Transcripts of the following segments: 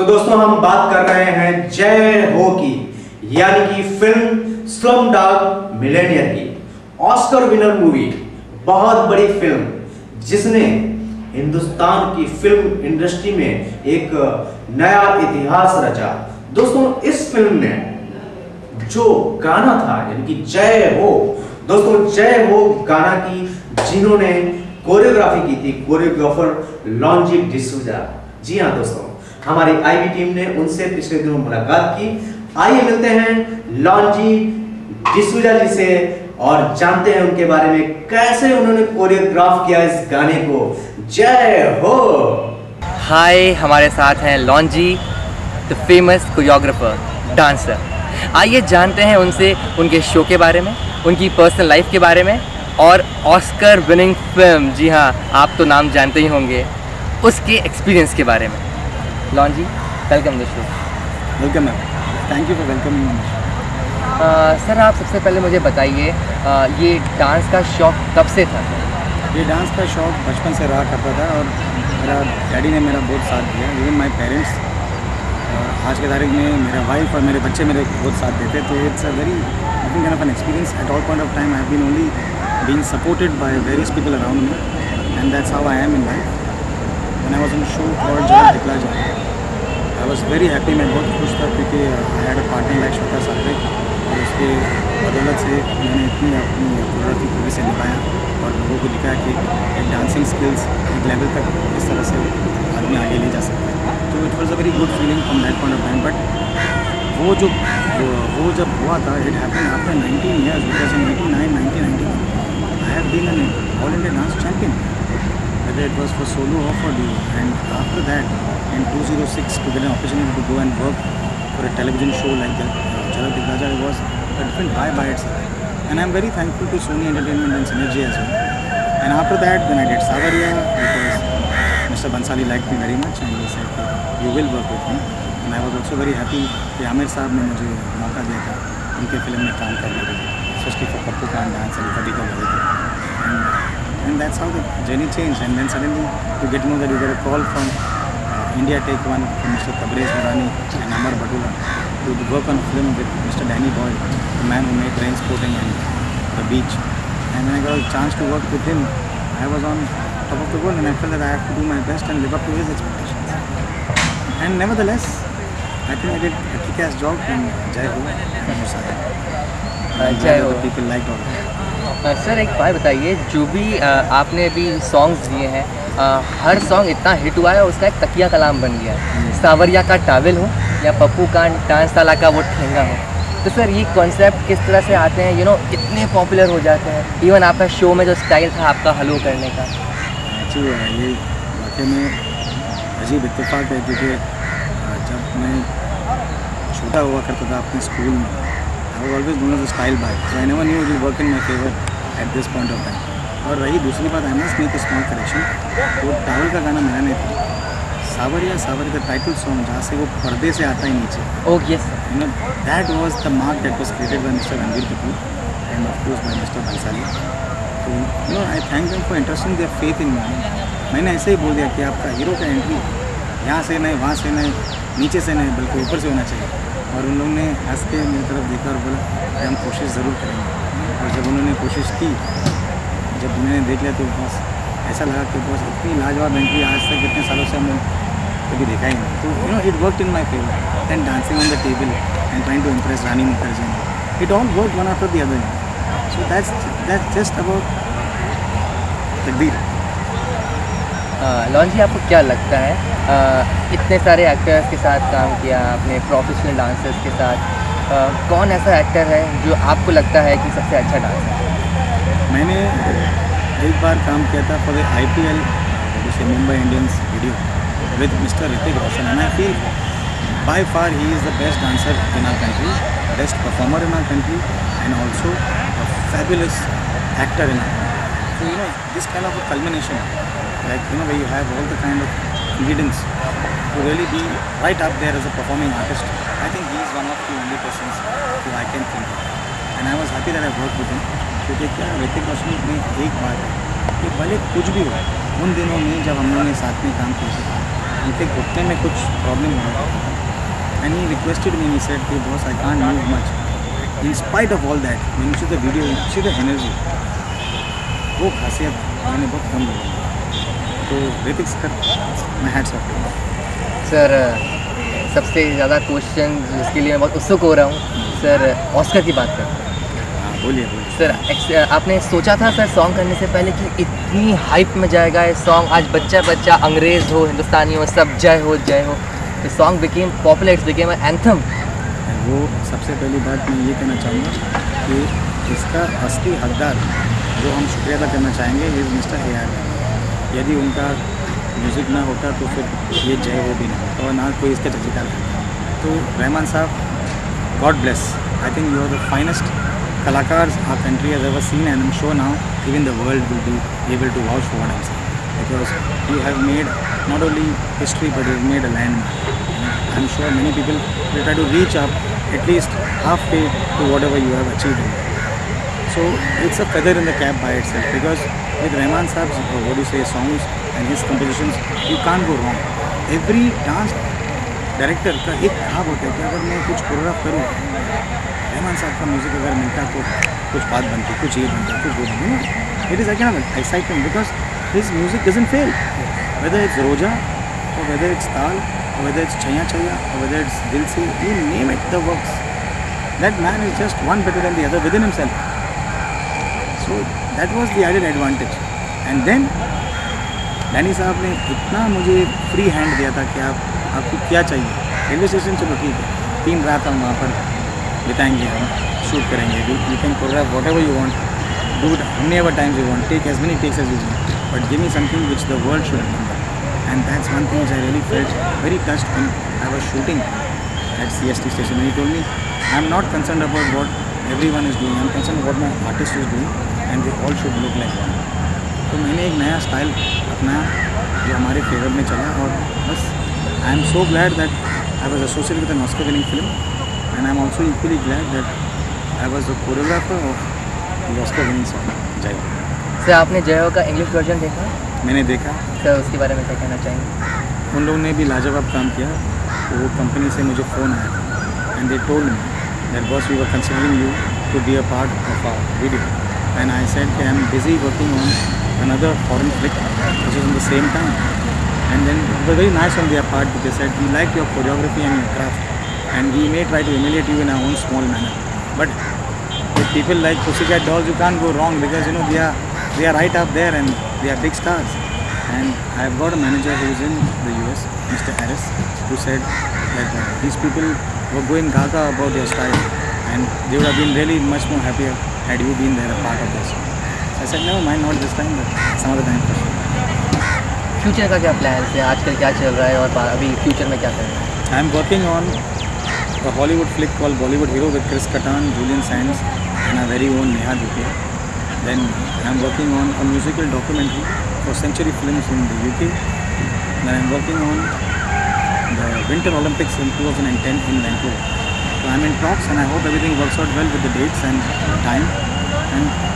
तो दोस्तों हम बात कर रहे हैं जय हो की, यानी कि फिल्म स्लमडॉग मिलियनेयर की। ऑस्कर विनर मूवी, बहुत बड़ी फिल्म जिसने हिंदुस्तान की फिल्म इंडस्ट्री में एक नया इतिहास रचा। दोस्तों इस फिल्म में जो गाना था यानी कि जय हो, दोस्तों जय हो गाना की जिन्होंने कोरियोग्राफी की थी, कोरियोग्राफर लॉन्जी डिसूजा। जी हाँ दोस्तों, हमारी आईबी टीम ने उनसे पिछले दिनों मुलाकात की। आइए मिलते हैं लॉन्जी डिसूजा जी से और जानते हैं उनके बारे में, कैसे उन्होंने कोरियोग्राफ किया इस गाने को। जय हो। हाय, हमारे साथ हैं लॉन्जी, द फेमस कोरियोग्राफर, डांसर। आइए जानते हैं उनसे उनके शो के बारे में, उनकी पर्सनल लाइफ के बारे में और ऑस्कर विनिंग फिल्म, जी हाँ आप तो नाम जानते ही होंगे, उसके एक्सपीरियंस के बारे में। लॉन्जी, welcome the show. Welcome ma'am, thank you for welcoming. Sir आप सबसे पहले मुझे बताइए, ये डांस का शौक़ कब से था? ये डांस का शौक़ बचपन से रहा करता था और मेरा डैडी ने मेरा बहुत साथ दिया। इवन माई पेरेंट्स, आज के तारीख में मेरा वाइफ और मेरे बच्चे मेरे बहुत साथ देते। तो it's a very nothing kind of an experience at all point of time. I have been only being supported by various people around me and that's how I am in life. When I was in show called जय दिखला जाए, I was very happy. मैं बहुत खुश था क्योंकि I had a partner like Shweta सात्विक और उसके बदौलत से मैंने इतनी अपनी कोरियोग्राफी पूरी से निभाया और लोगों को दिखाया कि एक डांसिंग स्किल्स एक लेवल तक इस तरह से आदमी आगे ले जा सकता है। तो it was a very good feeling from that point of time. But वो जब हुआ था, it happened after 19 years because in 1990 I have been an all India dance champion, whether it was for solo or for duo. And after that in 2006 to get an opportunity to go and work for a television show like that, Jhalak Dikhla Jaye, was a different high by itself. And I am very thankful to Sony Entertainment and Synergy as well. And after that when I did Savarya, because Mr. Bansali liked me very much and he said you will work with me. And I was also very happy कि आमिर साहब ने मुझे मौका दिया था उनके film में काम करने के लिए, स्पेशली फॉर पप्पू कांड डांस एंड कभी कभी। And that's how the journey changed. And then suddenly you get to know that you get a call from India Take One from Mr. Tabrez Nurani and Amar Batula to work on a film with Mr. Danny Boyle, the man who made Trainspotting and The Beach. And when I got a chance to work with him, I was on top of the world and I felt that I have to do my best and live up to his expectations. And nevertheless, I think I did a kick-ass job and Jai Ho. जय हो। People liked all of it. Sir एक बात बताइए, जो भी आपने अभी songs दिए हैं, हर सॉन्ग इतना हिट हुआ है और उसका एक तकिया कलाम बन गया है। सावरिया का टावल हो या पप्पू कांड डांस ताला का वो ठेंगा हो, तो सर ये कॉन्सेप्ट किस तरह से आते हैं, इतने पॉपुलर हो जाते हैं? इवन आपका शो में जो स्टाइल था आपका हलो करने का, ये वाकई में अजीब इत्तेफाक है क्योंकि जब मैं छोटा हुआ करता था अपने स्कूल में, I was always known as a style boy, so I never knew it will work in my favour at this point of time. और रही दूसरी बात, I must make a small correction, वो टावल का गाना मेरा नहीं था, सावरिया का टाइटल सॉन्ग जहाँ से वो पर्दे से आता है नीचे। Oh yes, that was the mark that was created by mister Ranveer Kapoor and of course by mister Bhansali. तो I thank them for interesting their faith in me. मैंने ऐसे ही बोल दिया कि आपका हीरो का एंट्री यहाँ से नहीं, वहाँ से नहीं, नीचे से नहीं, बल्कि ऊपर से होना चाहिए। और उन लोगों ने हंस के मेरी तरफ देखा और बोला कि हम कोशिश ज़रूर करेंगे। और जब उन्होंने कोशिश की, जब मैंने देख लिया तो बस ऐसा लगा कि बस इतनी लाजवाब एंट्री आज तक इतने सालों से हमने कभी देखा ही नहीं। तो it worked in my favour. Then dancing on the table and trying to impress Rani Mukherjee, it all work one after the other. So that's just about तकदीर। लॉन्जी, आपको क्या लगता है, इतने सारे एक्टर्स के साथ काम किया आपने, प्रोफेशनल डांसर्स के साथ, कौन ऐसा एक्टर है जो आपको लगता है कि सबसे अच्छा डांसर है? मैंने एक बार काम किया था फॉर द IPL, जैसे Mumbai Indians video with mister Hrithik Roshan, and I feel by far he is the best dancer in our country, best performer in our country and also a fabulous actor in our country. So this kind of a culmination, like where you have all the kind of ingredients to really be right up there as a performing artist. I think he is one of the only persons who I can think of, and I was happy that I worked with him. क्योंकि क्या ऋतिक रोशन में एक बात है कि भले कुछ भी हो, उन दिनों में जब हम लोगों ने साथ में काम किया था, उनके घुटने में कुछ प्रॉब्लम हुआ and he requested me, he said कि boss I can't move much in spite of all that. मैंने उसी द वीडियो, उसी द एनर्जी, वो खासियत मैंने बहुत कम देखी। तो ऋतिक सर, मैं हैट्स ऑफ टू सर। सबसे ज़्यादा क्वेश्चन जिसके लिए मैं बहुत उत्सुक हो रहा हूँ सर, ऑस्कर की बात करते हैं। हाँ बोलिए बोलिए सर, आपने सोचा था सर सॉन्ग करने से पहले कि इतनी हाइप में जाएगा ये सॉन्ग, आज बच्चा बच्चा अंग्रेज़ हो हिंदुस्तानी हो सब जय हो जय हो, ये song became popular, it's became anthem. वो सबसे पहली बात मैं ये कहना चाहूँगा कि इसका असली हकदार जो हम शुक्रिया अदा करना चाहेंगे इज़ मिस्टर AR। यदि उनका म्यूज़िक ना होता तो फिर ये जय हो भी नहीं होता और ना कोई इसका जजिकार करता। तो Rahman sahab, god bless, I think you are the finest कलाकार our country has ever seen, and I'm sure now even the world will be able to vouch for what I'm saying, because you have made not only history but you have made a landmark. I'm sure many people will try to reach up at least halfway to whatever you have achieved. So it's a feather in the cap by itself, because with Rahman Saab's what do you say songs and his compositions, you can't go wrong. Every dance director का एक ख्वाब होता है कि अगर मैं कुछ choreograph करूँ, रहमान साहब का म्यूज़िक अगर मिलता तो कुछ बात बनती, कुछ ये बनता, कुछ वो बनता। It is again excitement because his music doesn't fail, whether it's रोजा और वेदर इट्स ताल और वेदर इट्स छैया छैया और weather it's Dil Se, you name it the works, that man is just one better than the other within himself. So that was the added advantage. And then Danny sahab ने इतना मुझे free hand दिया था कि आपको क्या चाहिए। रेलवे स्टेशन चलो ठीक है, 3 रात हम वहाँ पर बिताएंगे, हम शूट करेंगे, you can choreograph what ever you want, do it how many ever times you want, take as many takes as you want, but give me something which the world should remember. And that's one thing which I really felt very touched when I was shooting at CST station. When he told me, I'm not concerned about what everyone is doing, I'm concerned about what my artist is doing and they all should look like one. तो मैंने एक नया style अपनाया जो हमारे favour में चला, और बस I am so glad that I was associated with an Oscar-winning film, and I am also equally glad that I was the choreographer of the Oscar-winning song जय हो। सर आपने जय हो का इंग्लिश वर्जन देखा? मैंने देखा। सर उसके बारे में क्या कहना चाहेंगे? उन लोगों ने भी लाजवाब काम किया। तो वो कंपनी से मुझे फ़ोन आया था and they told me that boss we were considering you to be a part of our video, and I said कि I am busy working on another foreign flick which is on the same time. And then it was very nice on their part, because they said we like your choreography and your craft and we may try to emulate you in our own small manner, but with people like Pussycat Dolls you can't go wrong, because you know they are right up there and they are big stars. And I have got a manager who is in the US, Mr. Harris, who said that these people were going gaga about your style and they would have been really much more happier had you been there a part of this. I said no, mind not this time, but some other time for sure. Future का क्या plan है? आजकल क्या चल रहा है और अभी फ्यूचर में क्या कर रहे हैं? I am working on a Hollywood flick called Bollywood Hero with Chris Kattan, Julian Sands and our very own Neha Dhupia. Then I am working on a musical documentary for Century Films in the UK. Then I am working on the Winter Olympics in 2010 in Vancouver. So I am in talks and I hope everything works out well with the dates and time. And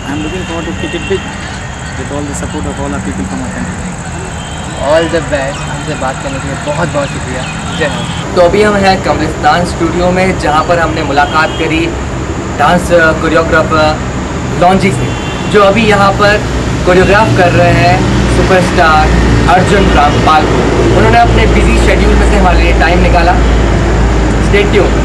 I am looking forward to kick it big with all the support of all our people from our country. All the best. हमसे बात करने के लिए बहुत बहुत शुक्रिया। जय हिंद। तो अभी हम हैं कब्रिस्तान स्टूडियो में, जहाँ पर हमने मुलाकात करी डांस कोरियोग्राफर लॉन्जी से, जो अभी यहाँ पर कोरियोग्राफ कर रहे हैं सुपरस्टार अर्जुन रामपाल को। उन्होंने अपने बिजी शेड्यूल में से हमारे लिए टाइम निकाला। Stay tuned.